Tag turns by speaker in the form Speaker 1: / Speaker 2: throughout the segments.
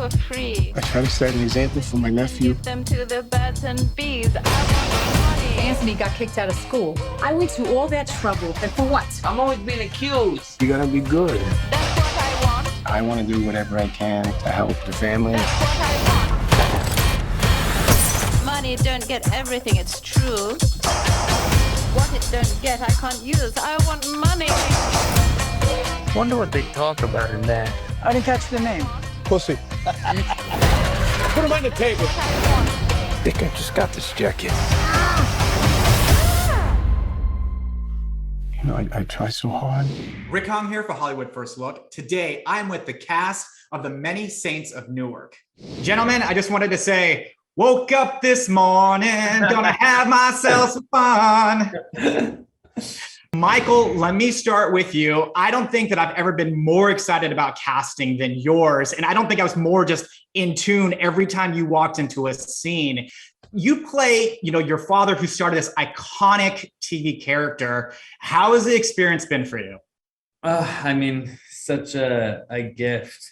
Speaker 1: for free.
Speaker 2: I try to set an example for my nephew.
Speaker 1: Give them to the birds and bees. I want money.
Speaker 3: Anthony got kicked out of school. I went through all that trouble, and for what?
Speaker 4: I'm always being accused.
Speaker 2: You gotta be good.
Speaker 1: That's what I want.
Speaker 2: I want to do whatever I can to help the family.
Speaker 1: That's what I want. Money don't get everything, it's true. What it don't get, I can't use. I want money.
Speaker 4: Wonder what they talk about in there.
Speaker 5: I didn't catch the name.
Speaker 2: Pussy.
Speaker 5: Put him on the table.
Speaker 2: I think I just got this jacket. You know, I try so hard.
Speaker 6: Rick Hong here for Hollywood First Look. Today, I'm with the cast of The Many Saints of Newark. Gentlemen, I just wanted to say, woke up this morning, gonna have myself some fun. Michael, let me start with you. I don't think that I've ever been more excited about casting than yours. And I don't think I was more just in tune every time you walked into a scene. You play, your father who started this iconic TV character. How has the experience been for you?
Speaker 7: Such a gift.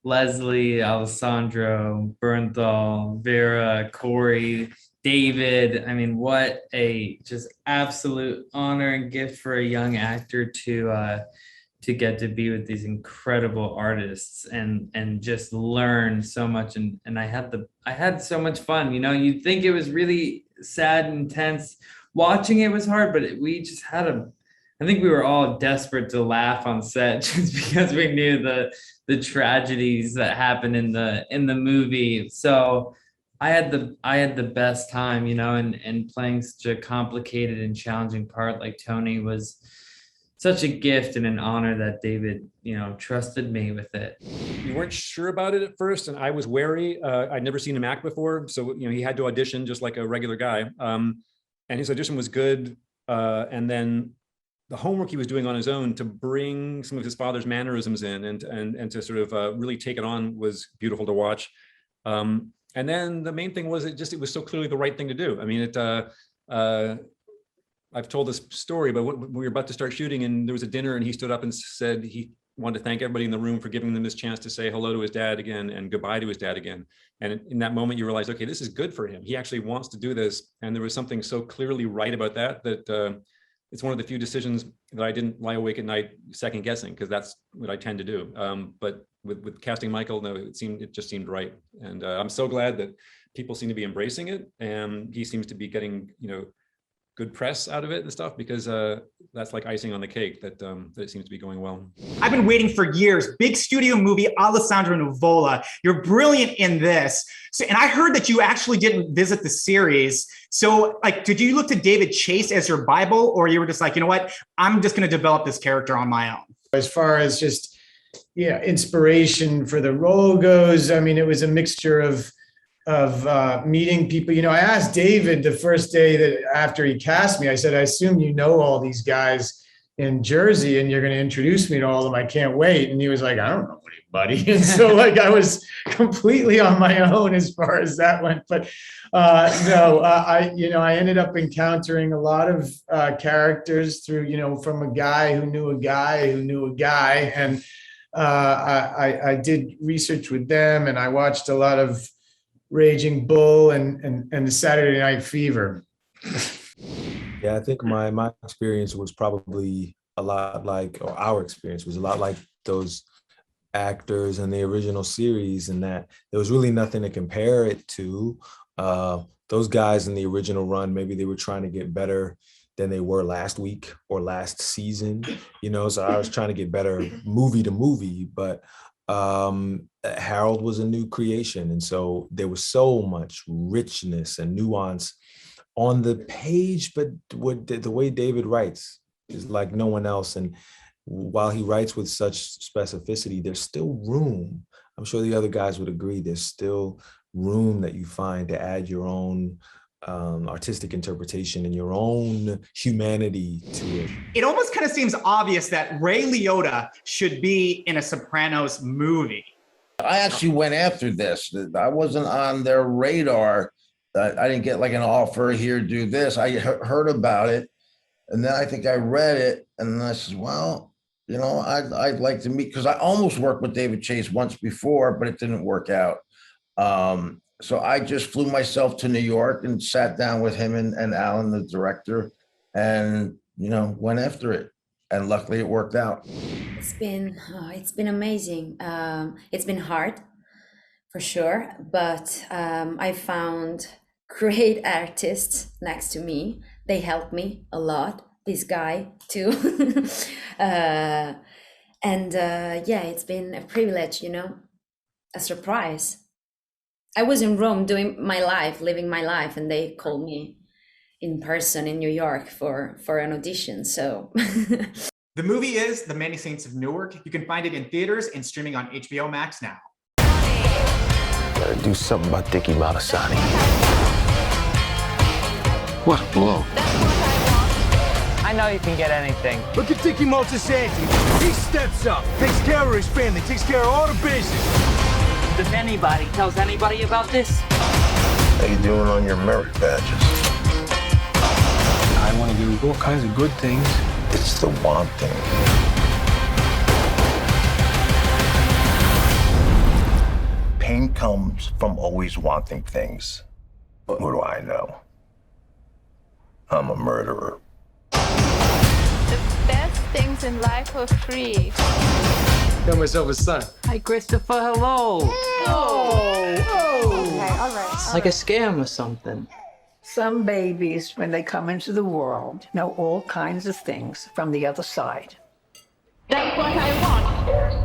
Speaker 7: Leslie, Alessandro, Bernthal, Vera, Corey, David. What a just absolute honor and gift for a young actor to get to be with these incredible artists and just learn so much. And I had so much fun. You'd think it was really sad and intense. Watching it was hard, but we just had I think we were all desperate to laugh on set just because we knew the tragedies that happened in the movie. So I had the best time, and playing such a complicated and challenging part like Tony was such a gift and an honor that David, trusted me with it.
Speaker 8: We weren't sure about it at first, and I was wary. I'd never seen him act before, so he had to audition just like a regular guy. And his audition was good, and then the homework he was doing on his own to bring some of his father's mannerisms in and to sort of really take it on was beautiful to watch. And then the main thing was it was so clearly the right thing to do. I've told this story, but we were about to start shooting and there was a dinner and he stood up and said he wanted to thank everybody in the room for giving them this chance to say hello to his dad again and goodbye to his dad again. And in that moment you realize, okay, this is good for him. He actually wants to do this. And there was something so clearly right about that it's one of the few decisions that I didn't lie awake at night second guessing, because that's what I tend to do. But with casting Michael, no, it just seemed right. And I'm so glad that people seem to be embracing it, and he seems to be getting good press out of it and stuff, because that's like icing on the cake that it seems to be going well.
Speaker 6: I've been waiting for years. Big studio movie, Alessandro Nivola. You're brilliant in this. So, and I heard that you actually didn't visit the series. So did you look to David Chase as your Bible, or you were just like, you know what, I'm just going to develop this character on my own?
Speaker 9: As far as just, inspiration for the role goes, it was a mixture of meeting people. I asked David the first day that after he cast me, I said, I assume you know all these guys in Jersey and you're going to introduce me to all of them. I can't wait. And he was like, I don't know anybody. And so I was completely on my own as far as that went. But I ended up encountering a lot of characters through, from a guy who knew a guy who knew a guy. And I did research with them and I watched a lot of Raging Bull and the Saturday Night Fever.
Speaker 10: Yeah, I think my experience was probably a lot like, or our experience was a lot like those actors in the original series, in that there was really nothing to compare it to. Those guys in the original run, maybe they were trying to get better than they were last week or last season, so I was trying to get better movie to movie, but Harold was a new creation. And so there was so much richness and nuance on the page, but the way David writes is like no one else. And while he writes with such specificity, there's still room. I'm sure the other guys would agree. There's still room that you find to add your own artistic interpretation and your own humanity to it.
Speaker 6: It almost kind of seems obvious that Ray Liotta should be in a Sopranos movie.
Speaker 4: I actually went after this. I wasn't on their radar. I didn't get like an offer here, do this. I heard about it. And then I think I read it and then I said, well, you know, I'd like to meet, because I almost worked with David Chase once before, but it didn't work out. So I just flew myself to New York and sat down with him and Alan, the director, and, you know, went after it. And luckily it worked out.
Speaker 11: It's been amazing. It's been hard, for sure, but I found great artists next to me. They helped me a lot. This guy too. Yeah, it's been a privilege, you know, a surprise. I was in Rome doing my life, living my life, and they called me in person in New York for an audition. So
Speaker 6: the movie is The Many Saints of Newark. You can find it in theaters and streaming on HBO Max now.
Speaker 2: Gotta do something about Dickie Moltisanti. What a blow.
Speaker 5: I know you can get anything.
Speaker 12: Look at Dickie Moltisanti. He steps up, takes care of his family, takes care of all the business.
Speaker 5: If anybody tells anybody about this,
Speaker 2: How you doing on your merit badges? I want to do all kinds of good things. It's the wanting. Pain comes from always wanting things. But what do I know? I'm a murderer.
Speaker 1: The best things in life are free.
Speaker 12: Got myself a son.
Speaker 5: hi Christopher, hello.
Speaker 3: Okay, all right.
Speaker 5: Like a scam or something.
Speaker 13: Some babies, when they come into the world, know all kinds of things from the other side.
Speaker 1: That's what I want.